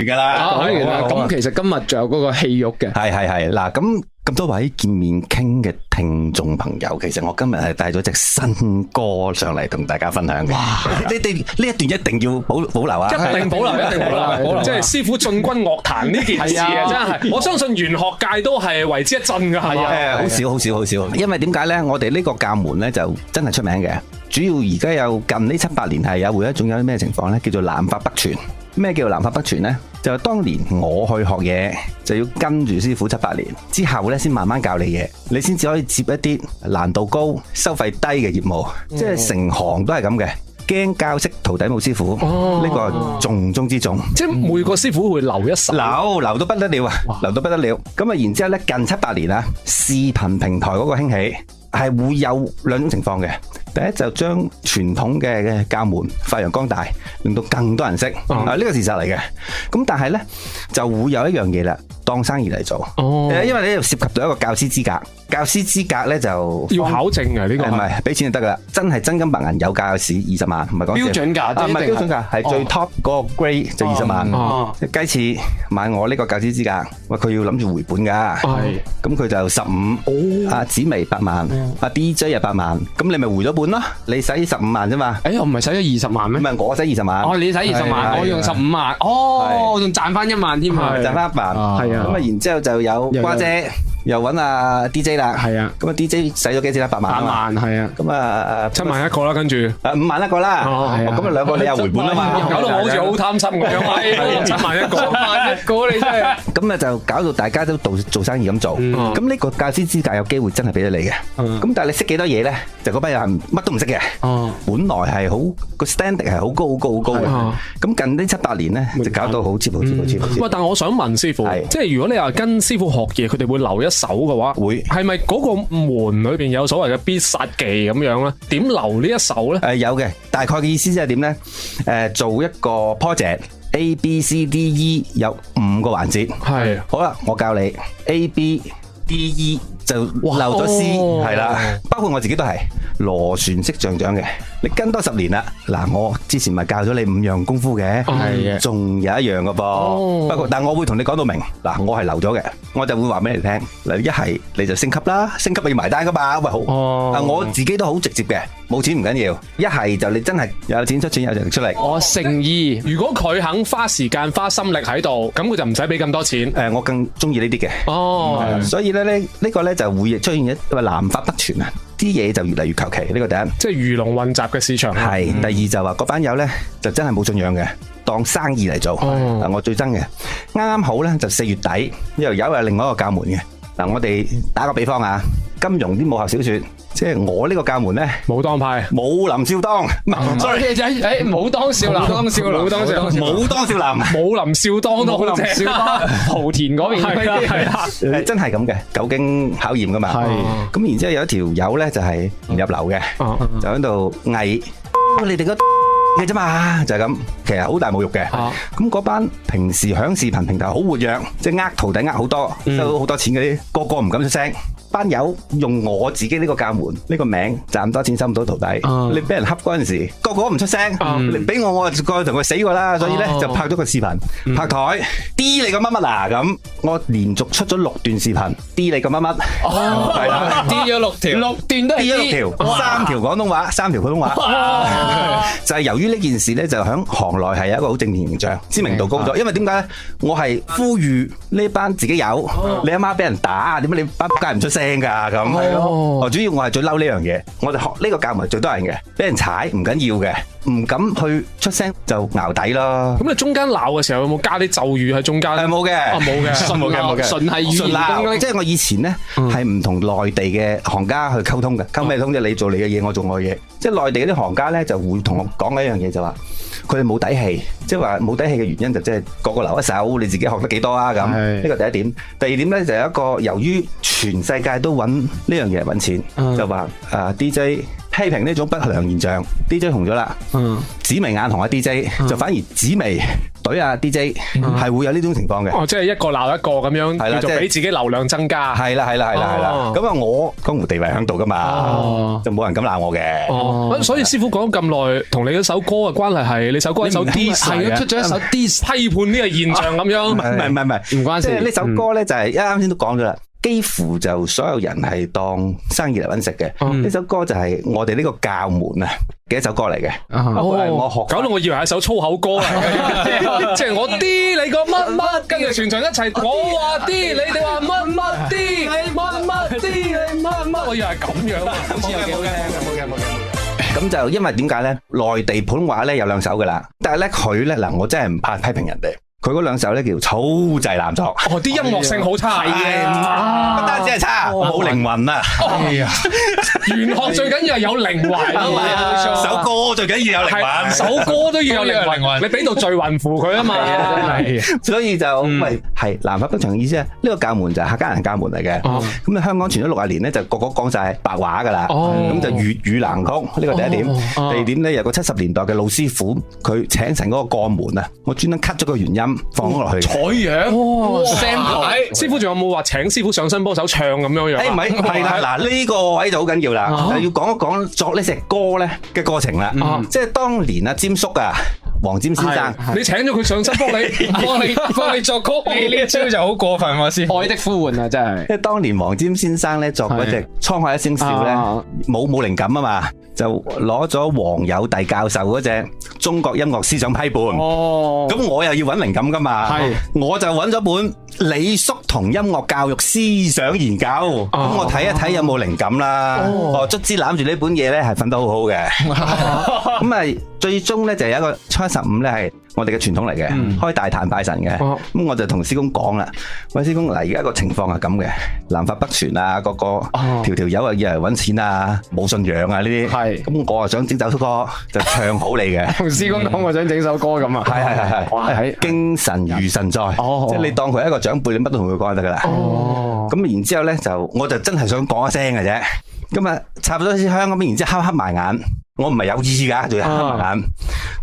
㗎啦。講完啦，咁其實今日仲有嗰個戲肉嘅，係嗱，咁多位見面傾嘅聽眾朋友，其實我今日係帶咗隻新歌上嚟同大家分享嘅。你哋呢一段一定要保留啊！一定保留，一定保留。即係師傅進軍樂壇呢件事啊，真係，我相信玄學界都係為之一振㗎，係嘛？好少，因為點解咧？我哋呢個教門咧就真係出名嘅，主要而家有近呢7-8年係有會一種有啲咩情況咧，叫做南法北傳。咩叫南法北傳呢？就係當年我去學嘢，就要跟住師傅7-8年之後咧，先慢慢教你嘢，你先至可以接一啲難度高、收費低嘅業務。即係成行都係咁嘅，驚教識徒弟冇師傅，呢個係重中之重。即係每個師傅會留一手，留到不得了啊！留到不得了。咁啊，然之後咧，近7-8年啊，視頻平台嗰個興起，係會有兩種情況嘅。第一就將傳統嘅教門發揚光大，令到更多人識，呢個事實嚟嘅。咁但係咧就會有一樣嘢啦，當生意嚟做。因為你又涉及到一個教師資格，教師資格咧就要考證嘅呢個，唔係俾錢就得噶啦，真係真金白銀有教試20萬，唔係講標準價，唔係標準價，係最 top 嗰個 grade 就20萬。雞翅買我呢個教師資格，喂佢要諗住回本噶，咁佢就15，阿紫薇8萬，阿 DJ 又8萬，咁你咪回咗本咯，你使15萬啫嘛。我唔係使咗20萬咩？唔係我使20萬。你使20萬，我用15萬，我仲賺翻1萬添啊！賺翻1萬，係啊。咁啊，然之後就有瓜姐。又揾阿 DJ 啦，係啊，咁啊 DJ 使咗幾錢啦？8萬，係啊，咁啊7萬一個啦，跟住5萬一個啦，咁啊2個你又回本啊嘛，搞到我好似好貪心咁樣，7萬一個，7萬一個你真係，咁啊就搞到大家都做生意咁做，咁呢個教師資格有機會真係俾咗你嘅，咁但係你識幾多嘢咧？就嗰班人乜都唔識嘅，本來係好個 standard 係好高嘅，咁近呢7-8年咧就搞到好似。喂，但係我想問師傅，即係如果你話跟師傅學嘢，佢哋會留一手嘅話，會係咪嗰個門裏邊有所謂嘅必殺技咁樣咧？點留呢一手咧？有嘅，大概嘅意思即係點咧？做一個 project A B C D E 有5個環節，係好啦，我教你 A B D E 就漏咗 C 係啦，包括我自己都係螺旋式上漲嘅。你跟多10年啦，嗱，我之前咪教咗你5樣功夫嘅，係嘅，仲有一樣嘅噃。不過但我會同你講到明，嗱，我係留咗嘅，我就會話俾你聽。嗱，一係你就升級啦，升級你要埋單噶嘛，喂好。我自己都好直接嘅，冇錢唔緊要。一係就你真係有錢出錢，有人出力。我誠意。如果佢肯花時間花心力喺度，咁佢就唔使俾咁多錢。我更中意呢啲嘅。所以咧呢個咧就會出現一個南法北傳啊。啲嘢就越嚟越求其，呢個第一，即係魚龍混雜嘅市場。係，第二就話嗰班友咧就真係冇信仰嘅，當生意嚟做。嗱，我最憎嘅，啱啱好咧就4月底，又有另外一個教門嘅。嗱，我哋打個比方啊，金庸啲武俠小說，即係我呢個教門咧，武當派，武林少當，唔係，sorry，武當少林，武當少林，武當少林，武林少當都好正，莆田嗰邊係啦，真係咁嘅，久經考驗噶嘛。係，咁然之後有一條友咧就係唔入流嘅，就喺度偽，你哋嘅啫嘛，就係咁，其實好大侮辱嘅。咁嗰班平時響視頻平台好活躍，即係徒弟好多，收好多錢嗰啲，個個唔敢出聲。班友用我自己呢個教門呢個名賺多錢收唔到徒弟，你俾人恰嗰陣時，個個唔出聲，你俾我就過去同佢死過啦。所以咧就拍咗個視頻，拍台 D 你個乜乜啊咁，我連續出咗6段視頻 D 你個乜乜，係啦 ，D 咗6條，6段都係 D 咗6條，3條廣東話，3條普通話，就係由於呢件事咧就喺行內係有一個好正面形象，知名度高咗。因為點解咧？我係呼籲呢班自己有，你阿媽俾人打，點解你班仆街唔出聲？噶咁係咯，主要我係最嬲呢樣嘢，我哋學呢個教門最多人嘅，俾人踩唔緊要嘅，唔敢去出聲就淆底咯。咁你中間鬧嘅時候有冇加啲咒語喺中間？冇嘅，冇嘅，冇嘅，純係語言。即係我以前咧係唔同內地嘅行家去溝通嘅，溝咩通啫？你做你嘅嘢，我做我嘅嘢。即係內地嗰啲行家咧就會同我講一樣嘢，就話佢哋冇底氣，即係話冇底氣嘅原因就即係個個留一手，你自己學得幾多啊咁。呢個第一點。第二點咧就有一個由於全世界都揾呢樣嘢揾錢，就話DJ 批評呢種不良現象，DJ 紅咗啦，紫薇眼紅啊 DJ 就反而紫薇隊啊 DJ 係會有呢種情況嘅。哦，即係一個鬧一個咁樣，叫做俾自己流量增加。係啦。咁啊，我江湖地位喺度噶嘛，就冇人敢鬧我嘅。所以師傅講咁耐，同你嗰首歌嘅關係係你首歌一首 diss 係出咗一首 diss 批判呢個現象咁樣。唔關事。即係呢首歌咧，就係啱先都講咗啦。幾乎就所有人係當生意嚟搵食嘅。呢首歌就係我哋呢個教門嘅一首歌嚟嘅。我學搞到我以為係一首粗口歌嚟嘅，即係我啲你個乜乜，跟住全場一齊我話啲，你哋話乜乜啲，你乜乜啲，你乜乜，我以為係咁樣，好似有幾好聽。冇嘅。咁就因為點解咧？內地普通話咧有兩首噶啦，但係咧佢咧嗱，我真係唔怕批評人哋。佢嗰兩首咧叫粗製濫作，啲音樂性好差，不單止係差，冇靈魂啊！玄學最緊要係有靈魂，首歌最緊要有靈魂，首歌都要有靈魂，你俾到聚魂符佢啊嘛，所以就喂係南發北場嘅意思啊！呢個教門就係客家人教門嚟嘅，咁啊香港傳咗60年咧，就個個講晒白話噶啦，咁就粵語難曲，呢個第一點。第二點咧，有個70年代嘅老師傅，佢請成嗰個過門啊，我專登 cut 咗個原音。放落去採樣，sample。師傅仲有冇話請師傅上身幫手唱咁樣樣？唔係，係啦，嗱呢個位就好緊要啦，就要講一講作呢隻歌咧嘅過程啦。即係當年啊，詹叔啊，黃霑先生，你請咗佢上身幫你作曲，你呢一招就好過分喎，師傅。愛的呼喚啊，真係。即係當年黃霑先生咧作嗰隻《滄海一聲笑》咧，冇靈感啊嘛，就攞咗黃友弟教授嗰隻《中國音樂思想批判》。咁我又要揾靈感噶嘛，我就揾咗本李叔同音樂教育思想研究，咁我睇一睇有冇靈感啦。卒之攬住呢本嘢咧，係瞓得好好嘅。咁啊，最終咧就有一個初15咧係我哋嘅傳統嚟嘅，開大壇拜神嘅。咁我就同師公講啦，喂師公，嗱而家個情況係咁嘅，南發北傳啊，個條友啊以為揾錢啊，冇信仰啊呢啲。咁我啊想整首歌就唱好你嘅。同師公講我想整首歌咁啊。係精神如神在，即係你當佢係一個長輩，你乜都同佢講就得噶啦。咁然之後咧我就真係想講一聲嘅啫。咁啊插咗支香咁，然之後黑埋眼，我唔係有意噶，仲要黑埋眼。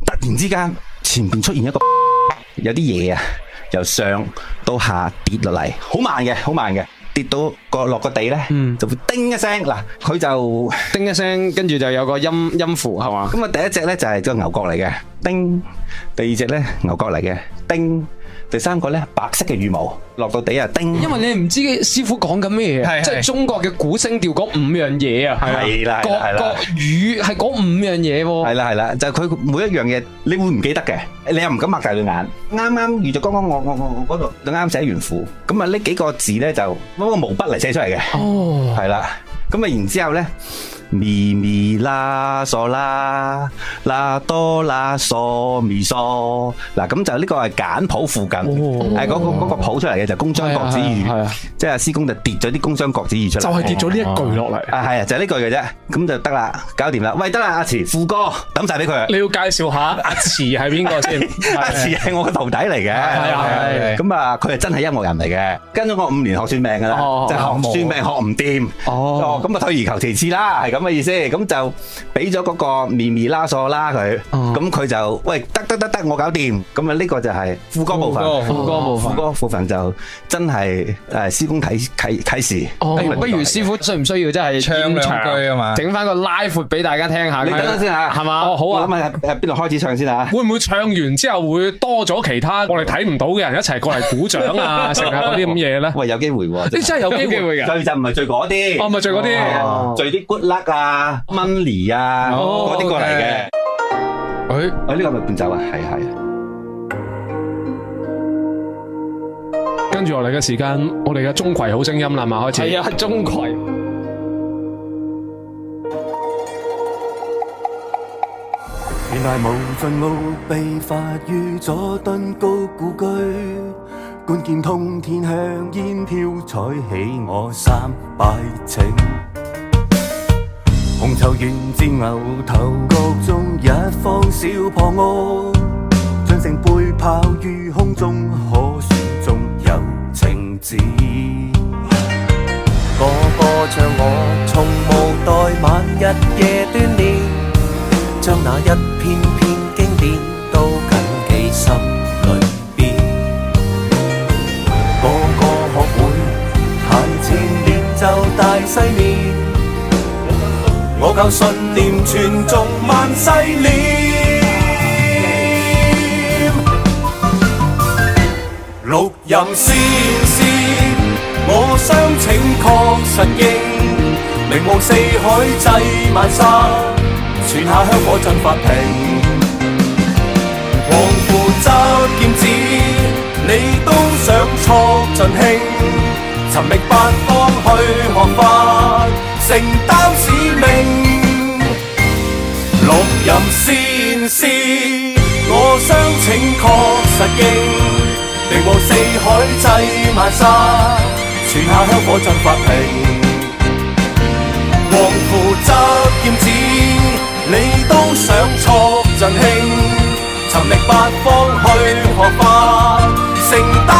突然之間前邊出現一個有啲嘢啊，由上到下跌落嚟，好慢嘅，跌到落個地咧，就會叮一聲。嗱，佢就叮一聲，跟住就有個音符係嘛？咁啊，第一隻咧就係個牛角嚟嘅，叮；第二隻咧牛角嚟嘅，叮；第三個咧白色嘅羽毛落到地啊，叮。因為你唔知師傅講緊咩嘢，即係中國嘅古聲調嗰5樣嘢啊，係啦，國語係嗰5樣嘢喎，係啦，就佢每一樣嘢你會唔記得嘅，你又唔敢擘大對眼。啱啱遇咗剛剛我嗰度就啱寫完符，咁啊呢幾個字咧就攞個毛筆嚟寫出嚟嘅，係啦，咁啊然之後咧。咪咪啦嗦啦啦哆啦嗦咪嗦，嗱咁就呢個係簡譜附近，係嗰個譜出嚟嘅就工商國子語，即係師公就跌咗啲工商國子語出嚟，就係跌咗呢一句落嚟，係啊，就係呢句嘅啫，咁就得啦，搞掂啦，喂得啦，阿慈副歌抌晒俾佢，你要介紹下阿慈係邊個先？阿慈係我個徒弟嚟嘅，咁啊佢係真係音樂人嚟嘅，跟咗我5年學算命噶啦，就學算命學唔掂，咁啊退而求其次啦，係咁嘅意思，咁就俾咗嗰個咪咪啦嗦啦佢，咁佢就喂得，我搞掂，咁啊呢個就係副歌部分，副歌部分就真係師公啟示。不如師傅需唔需要真係唱兩句啊嘛？整翻個 live 俾大家聽下。你等陣先吓，係嘛？好啊。咁啊邊度開始唱先吓？會唔會唱完之後會多咗其他我哋睇唔到嘅人一齊過嚟鼓掌啊？成下嗰啲咁嘢咧？喂，有機會喎！你真係有機會嘅。聚就唔係聚嗰啲，唔係聚嗰啲，聚啲 good luck 啊、money 啊嗰啲過嚟嘅。呢個咪伴奏啊？係。跟住落嚟嘅時間，我哋嘅鍾馗好聲音啦嘛，開始。係啊，鍾馗。原來無盡奧秘發於佐敦高故居，冠劍通天香煙飄，採起我三拜請。紅頭原自牛頭角中一方小破屋，將成背炮於空中，可算中有情致。個唱我從無待晚日夜鍛鍊，將那一篇篇經典都謹記心裏。我靠信念傳頌萬世念。六壬先師，我相請確實應，名望四海濟萬沙，傳下香火振法平。黃符執劍指，你都想促盡興，尋覓八方去學法，承擔使命。六壬先師，我相請確實應，名望四海濟萬沙，傳下香火振法平。黃符執劍指，你都想促盡興，尋覓八方去學法，承擔